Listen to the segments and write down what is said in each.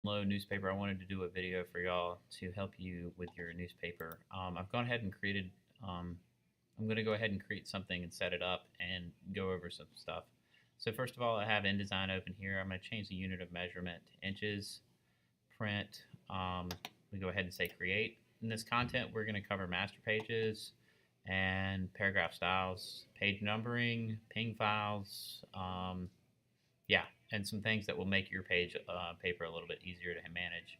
Low newspaper. I wanted to do a video for y'all to help you with your newspaper. I've gone ahead and created. Um, I'm going to go ahead and create something and set it up and go over some stuff. So first of all, I have InDesign open here. I'm going to change the unit of measurement to inches. Print. We go ahead and say create. In this content, we're going to cover master pages and paragraph styles, page numbering, ping files. Yeah, and some things that will make your page paper a little bit easier to manage.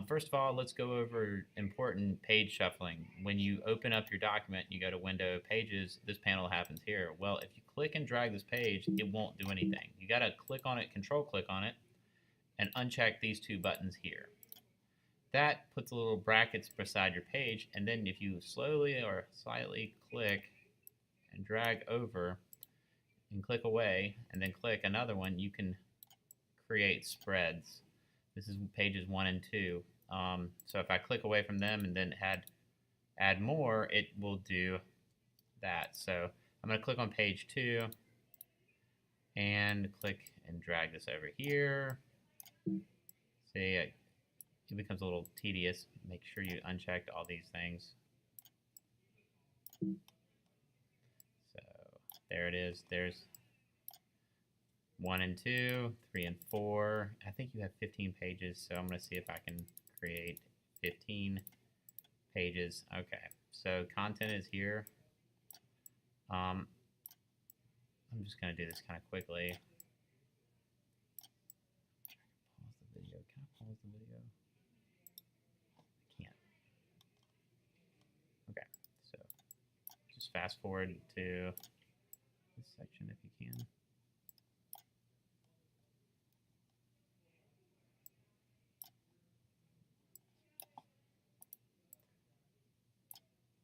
First of all, let's go over important page shuffling. When you open up your document, you go to Window, Pages, this panel happens here. Well, if you click and drag this page, it won't do anything. You got to click on it, control click on it, and uncheck these two buttons here. That puts a little brackets beside your page, and then if you slowly or slightly click and drag over and click away, and then click another one, you can create spreads. This is pages 1 and 2. So if I click away from them and then add more, it will do that. So I'm going to click on page 2 and click and drag this over here. See, it becomes a little tedious. Make sure you uncheck all these things. So there it is. There's 1 and 2, 3 and 4. I think you have 15 pages, so I'm going to see if I can create 15 pages. Okay, so content is here. I'm just going to do this kind of quickly. Pause the video. Can I pause the video? I can't. Okay, so just fast forward to this section if you can.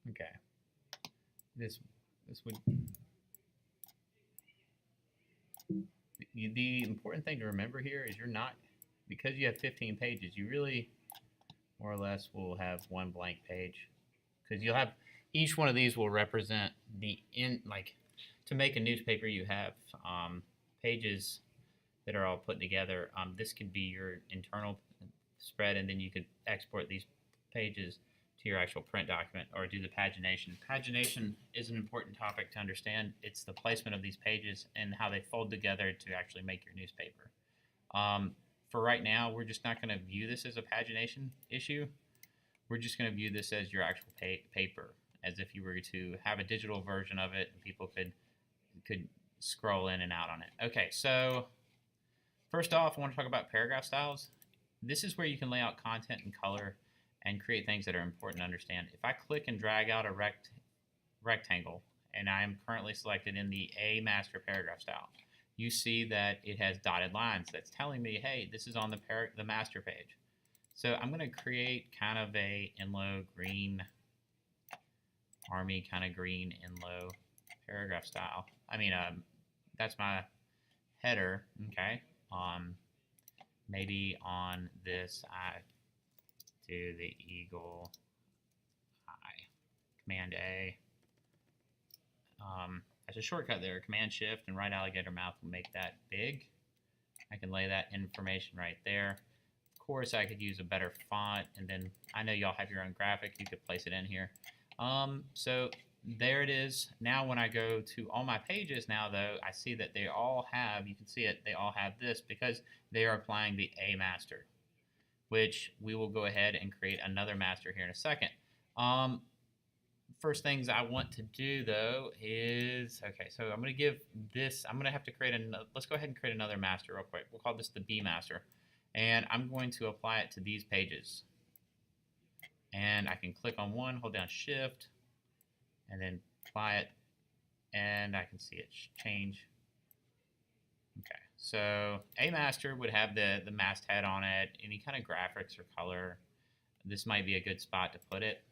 Okay, this would, the important thing to remember here is you're not, because you have 15 pages, you really more or less will have one blank page, because you'll have, each one of these will represent the like to make a newspaper you have pages that are all put together. This could be your internal spread, and then you could export these pages to your actual print document or do the pagination. Pagination is an important topic to understand. It's the placement of these pages and how they fold together to actually make your newspaper. For right now, we're just not going to view this as a pagination issue. We're just going to view this as your actual paper, as if you were to have a digital version of it and people could scroll in and out on it. Okay, so first off, I want to talk about paragraph styles. This is where you can lay out content and color and create things that are important to understand. If I click and drag out a rectangle, and I am currently selected in the A master paragraph style, you see that it has dotted lines. That's telling me, hey, this is on the master page. So I'm going to create kind of a Enlow green, army kind of green Enlow paragraph style. I mean, that's my header, okay? Maybe on this, I do the eagle eye, Command A. As a shortcut there, Command Shift and right alligator mouth will make that big. I can lay that information right there. Of course, I could use a better font, and then I know y'all have your own graphic. You could place it in here. So there it is. Now when I go to all my pages now, though, I see that they all have, you can see it, they all have this because they are applying the A master, which we will go ahead and create another master here in a second. First things I want to do, though, is, okay, so I'm going to give this, I'm going to have to create another, let's go ahead and create another master real quick. We'll call this the B master. And I'm going to apply it to these pages. And I can click on one, hold down Shift, and then apply it, and I can see it change. Okay, so A master would have the masthead on it, any kind of graphics or color. This might be a good spot to put it.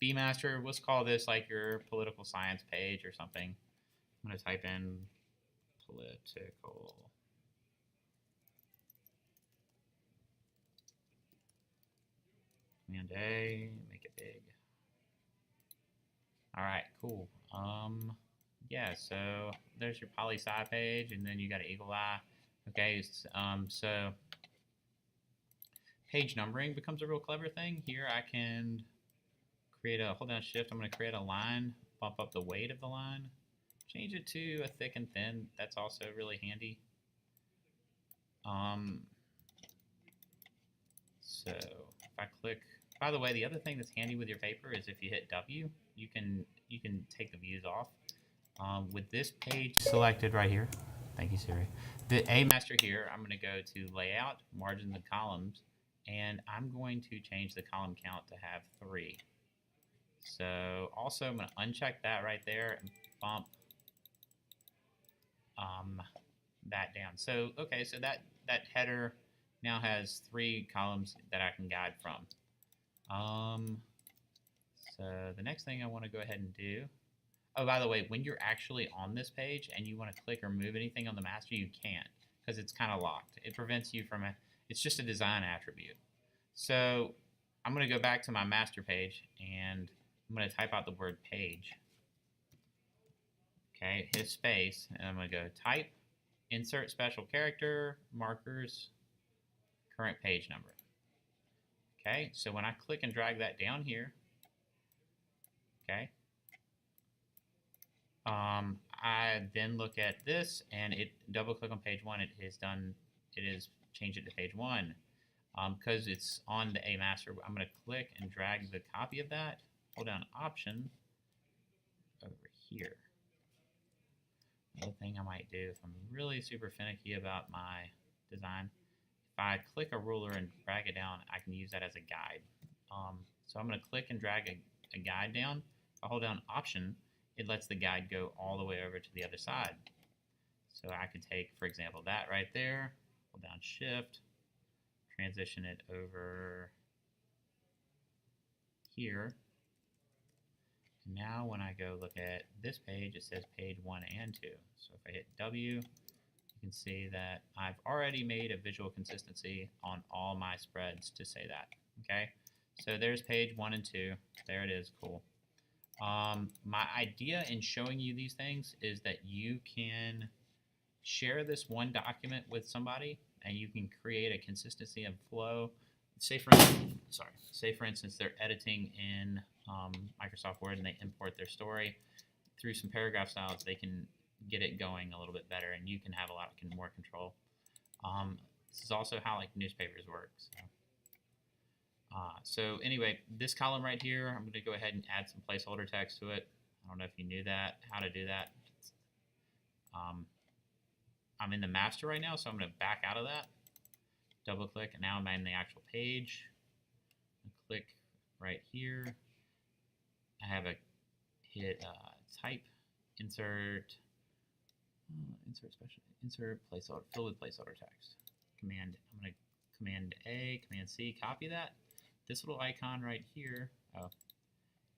B master, let's call this like your political science page or something. I'm going to type in political. Command A, make it big. All right, cool. Yeah, so there's your poli-sci page, and then you got an eagle eye. Okay, so page numbering becomes a real clever thing. Here I can create a, hold down shift, I'm going to create a line, bump up the weight of the line, change it to a thick and thin. That's also really handy. So if I click, by the way, the other thing that's handy with your paper is if you hit W, you can take the views off. With this page selected right here, thank you Siri, the A master here, I'm going to go to layout, margins and columns, and I'm going to change the column count to have 3. So also I'm going to uncheck that right there and bump that down. So okay, so that header now has 3 columns that I can guide from. So the next thing I want to go ahead and do, oh, by the way, when you're actually on this page and you want to click or move anything on the master, you can't because it's kind of locked. It prevents you from, it's just a design attribute. So I'm going to go back to my master page and I'm going to type out the word page. Okay, hit space, and I'm going to go type, insert special character, markers, current page number. Okay, so when I click and drag that down here, okay, I then look at this and it double click on page 1, it is changed it to page 1. Because it's on the A master, I'm going to click and drag the copy of that, hold down Option over here. Another thing I might do if I'm really super finicky about my design, if I click a ruler and drag it down, I can use that as a guide. So I'm going to click and drag a guide down. If I hold down Option, it lets the guide go all the way over to the other side. So I could take, for example, that right there, hold down Shift, transition it over here. And now when I go look at this page, it says page 1 and 2. So if I hit W, you can see that I've already made a visual consistency on all my spreads to say that. Okay, so there's page 1 and 2. There it is, cool. My idea in showing you these things is that you can share this one document with somebody and you can create a consistency and flow. Say for instance, they're editing in Microsoft Word and they import their story through some paragraph styles. They can get it going a little bit better, and you can have a lot more control. This is also how like newspapers work. So anyway, this column right here, I'm going to go ahead and add some placeholder text to it. I don't know if you knew that, how to do that. I'm in the master right now, so I'm going to back out of that. Double click, and now I'm in the actual page. Click right here. I have a hit type, insert placeholder, fill with placeholder text. I'm going to Command A, Command C, copy that. This little icon right here. Oh,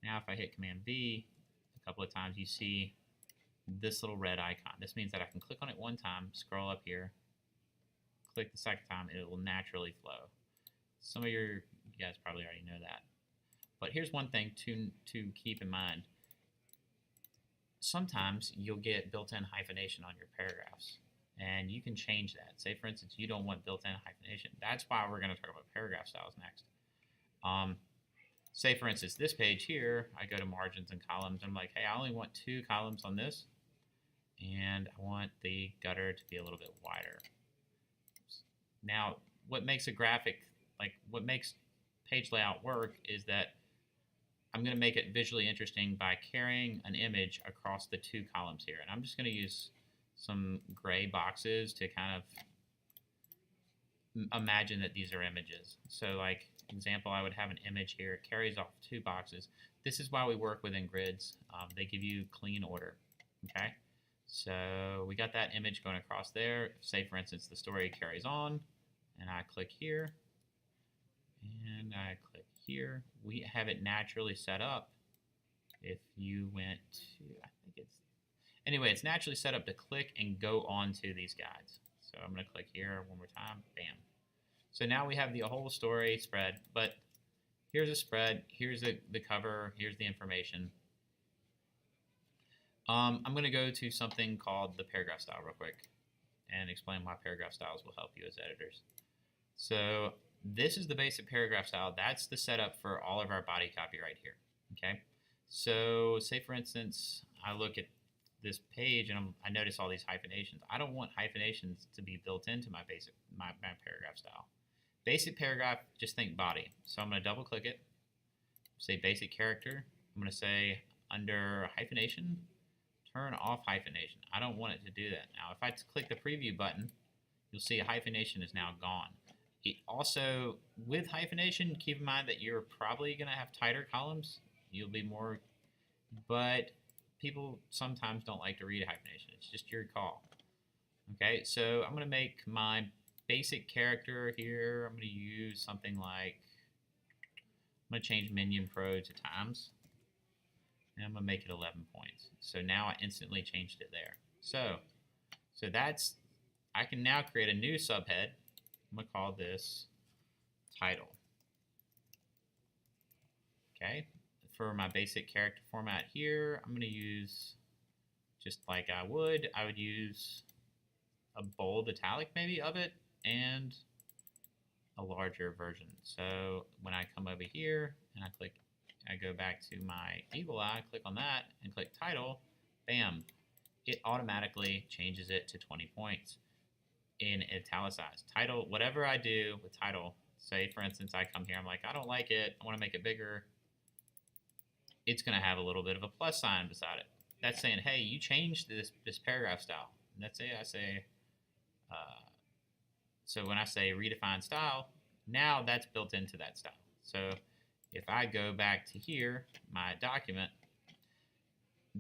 now if I hit Command V a couple of times, you see this little red icon. This means that I can click on it one time, scroll up here, click the second time, and it will naturally flow. Some of you guys probably already know that. But here's one thing to keep in mind. Sometimes you'll get built-in hyphenation on your paragraphs, and you can change that. Say, for instance, you don't want built-in hyphenation. That's why we're going to talk about paragraph styles next. Say, for instance, this page here, I go to margins and columns. I'm like, hey, I only want 2 columns on this, and I want the gutter to be a little bit wider. Now, what makes a graphic, what makes page layout work is that I'm going to make it visually interesting by carrying an image across the 2 columns here. And I'm just going to use some gray boxes to kind of imagine that these are images. So like example, I would have an image here. It carries off 2 boxes. This is why we work within grids. They give you clean order. Okay, so we got that image going across there. Say for instance the story carries on, and I click here, and I click here. We have it naturally set up. If you went to, I think it's, anyway, it's naturally set up to click and go onto these guides. So I'm going to click here one more time, bam. So now we have the whole story spread, but here's a spread, here's the cover, here's the information. I'm going to go to something called the paragraph style real quick and explain why paragraph styles will help you as editors. So this is the basic paragraph style. That's the setup for all of our body copy right here. Okay, so say for instance, I look at this page and I notice all these hyphenations. I don't want hyphenations to be built into my paragraph style. Basic paragraph, just think body. So I'm going to double click it, say basic character. I'm going to say under hyphenation, turn off hyphenation. I don't want it to do that. Now, if I click the preview button, you'll see a hyphenation is now gone. It also, with hyphenation, keep in mind that you're probably going to have tighter columns. You'll be more, but people sometimes don't like to read a hyphenation. It's just your call. Okay, so I'm going to make my basic character here. I'm going to use something like, I'm going to change Minion Pro to times. And I'm going to make it 11 points. So now I instantly changed it there. So that's, I can now create a new subhead. I'm going to call this title. Okay. For my basic character format here, I'm going to use, just like I would use a bold italic maybe of it and a larger version. So when I come over here and I go back to my eagle eye, click on that and click title, bam, it automatically changes it to 20 points in italicized. Title, whatever I do with title, say for instance I come here, I'm like, I don't like it, I want to make it bigger, it's going to have a little bit of a plus sign beside it. That's saying, hey, you changed this paragraph style. And that's it. I say, so when I say redefine style, now that's built into that style. So if I go back to here, my document,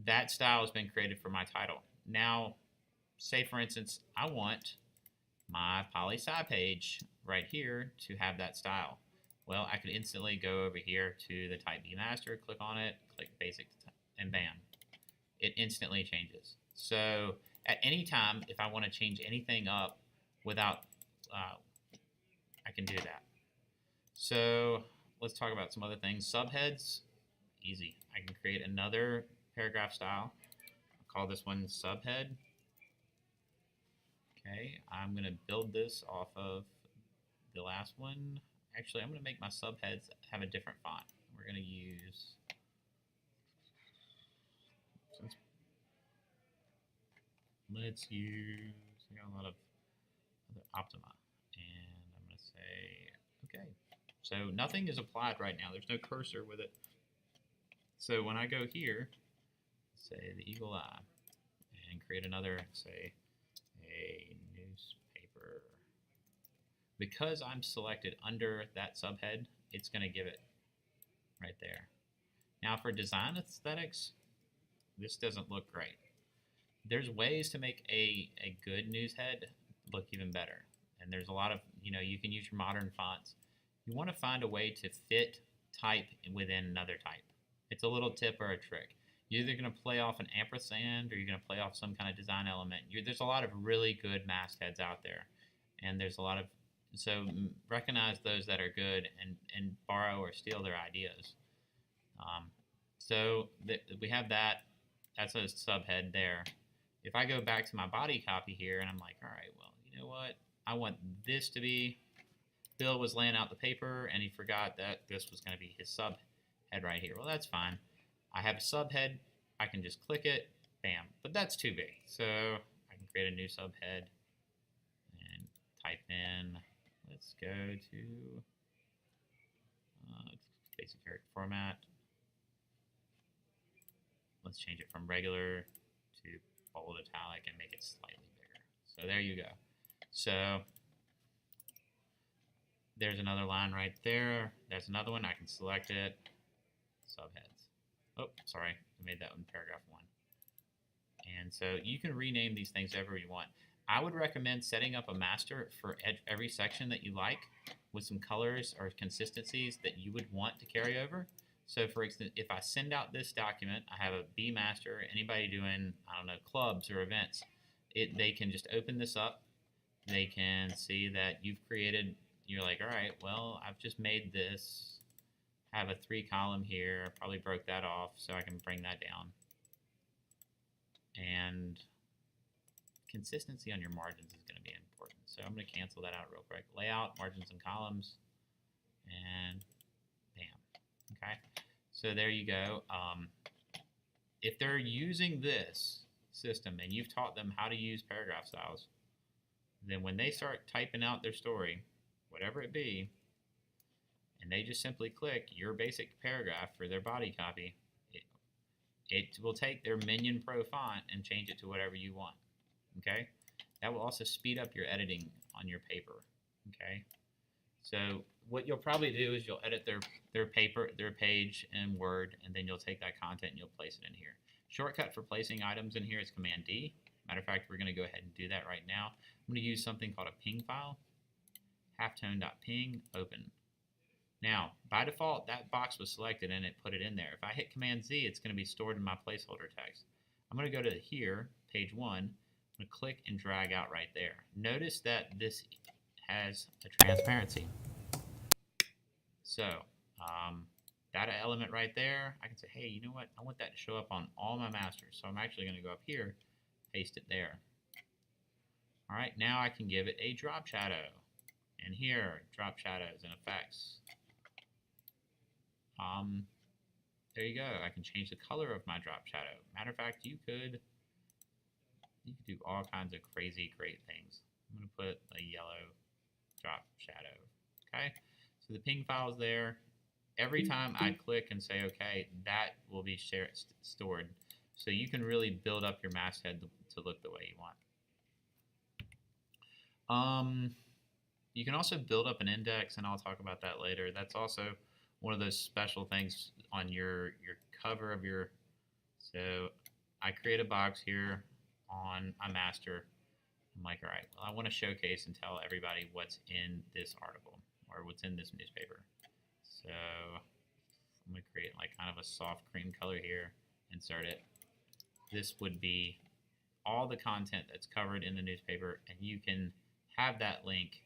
that style has been created for my title. Now, say for instance, I want my poli-sci page right here to have that style. Well, I could instantly go over here to the Type B master, click on it, click basic, and bam, it instantly changes. So at any time, if I want to change anything up without, I can do that. So let's talk about some other things. Subheads, easy. I can create another paragraph style. I'll call this one subhead. Okay, I'm going to build this off of the last one. Actually, I'm going to make my subheads have a different font. We're going to use, let's use, I got a lot of other Optima. And I'm going to say, okay. So nothing is applied right now. There's no cursor with it. So when I go here, say the eagle eye, and create another, say, a newspaper. Because I'm selected under that subhead, it's going to give it right there. Now for design aesthetics, this doesn't look great. There's ways to make a good news head look even better. And there's a lot of, you can use your modern fonts. You want to find a way to fit type within another type. It's a little tip or a trick. You're either going to play off an ampersand or you're going to play off some kind of design element. There's a lot of really good mastheads out there. And there's a lot of, so recognize those that are good and borrow or steal their ideas. We have that. That's a subhead there. If I go back to my body copy here and I'm like, all right, well, you know what? I want this to be, Bill was laying out the paper and he forgot that this was going to be his subhead right here. Well, that's fine. I have a subhead. I can just click it, bam. But that's too big. So I can create a new subhead and type in, let's go to basic character format. Let's change it from regular to bold italic and make it slightly bigger. So there you go. So there's another line right there. There's another one. I can select it. Subheads. Oh, sorry. I made that one paragraph 1. And so you can rename these things however you want. I would recommend setting up a master for every section that you like with some colors or consistencies that you would want to carry over. So for instance, if I send out this document, I have a B master, anybody doing, I don't know, clubs or events, they can just open this up. They can see that you've created, you're like, all right, well, I've just made this, have a 3-column here, probably broke that off, so I can bring that down. And consistency on your margins is going to be important. So I'm going to cancel that out real quick. Layout, margins and columns. and bam. Okay, so there you go. If they're using this system and you've taught them how to use paragraph styles, then when they start typing out their story, whatever it be, and they just simply click your basic paragraph for their body copy, it will take their Minion Pro font and change it to whatever you want. Okay, that will also speed up your editing on your paper. Okay, so what you'll probably do is you'll edit their page in Word, and then you'll take that content and you'll place it in here. Shortcut for placing items in here is Command D. Matter of fact, we're going to go ahead and do that right now. I'm going to use something called a ping file. Halftone.ping, open. Now, by default, that box was selected and it put it in there. If I hit Command Z, it's going to be stored in my placeholder text. I'm going to go to here, page 1. I'm going to click and drag out right there. Notice that this has a transparency. So, that element right there, I can say, hey, you know what? I want that to show up on all my masters. So I'm actually going to go up here, paste it there. All right, now I can give it a drop shadow. And here, drop shadows and effects. There you go. I can change the color of my drop shadow. Matter of fact, you could do all kinds of crazy, great things. I'm going to put a yellow drop shadow. Okay, so the ping file is there. Every time I click and say OK, that will be stored. So you can really build up your masthead to look the way you want. You can also build up an index, and I'll talk about that later. That's also one of those special things on your cover of your. So I create a box here on my master. I'm like, all right, well, I want to showcase and tell everybody what's in this article or what's in this newspaper. So I'm going to create like kind of a soft cream color here, insert it. This would be all the content that's covered in the newspaper, and you can have that linked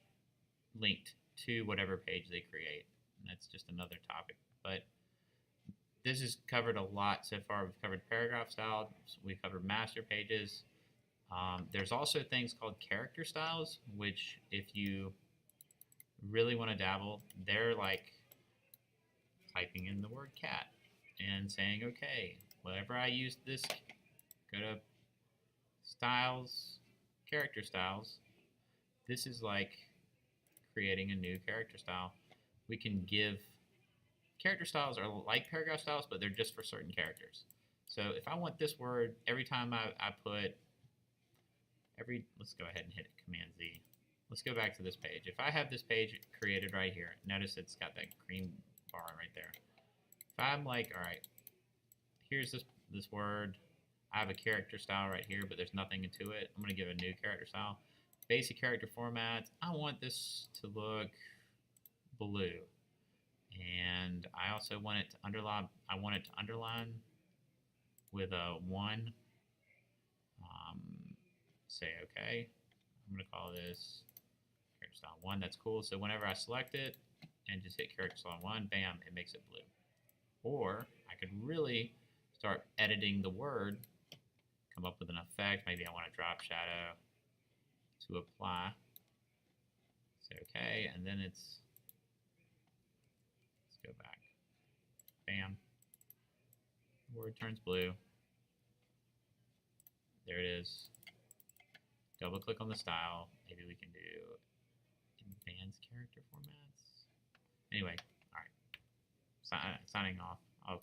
to whatever page they create. And that's just another topic. But this has covered a lot so far. We've covered paragraph styles. We've covered master pages. There's also things called character styles, which if you really want to dabble, they're like typing in the word cat and saying, okay, whenever I use this, go to styles, character styles. This is like creating a new character style. We can give character styles are like paragraph styles, but they're just for certain characters. So if I want this word, every time I put let's go ahead and hit Command Z. Let's go back to this page. If I have this page created right here, notice it's got that green bar right there. If I'm like, all right, here's this word. I have a character style right here, but there's nothing into it. I'm going to give a new character style. Basic character format. I want this to look blue. And I also want it to underline. I want it to underline with a 1. Say OK. I'm going to call this character style 1. That's cool. So whenever I select it and just hit character style 1, bam, it makes it blue. Or I could really start editing the word, come up with an effect. Maybe I want a drop shadow to apply. Say OK, and then let's go back. Bam. The word turns blue. There it is. Double click on the style. Maybe we can do advanced character formats. Anyway, all right. Signing off. I'll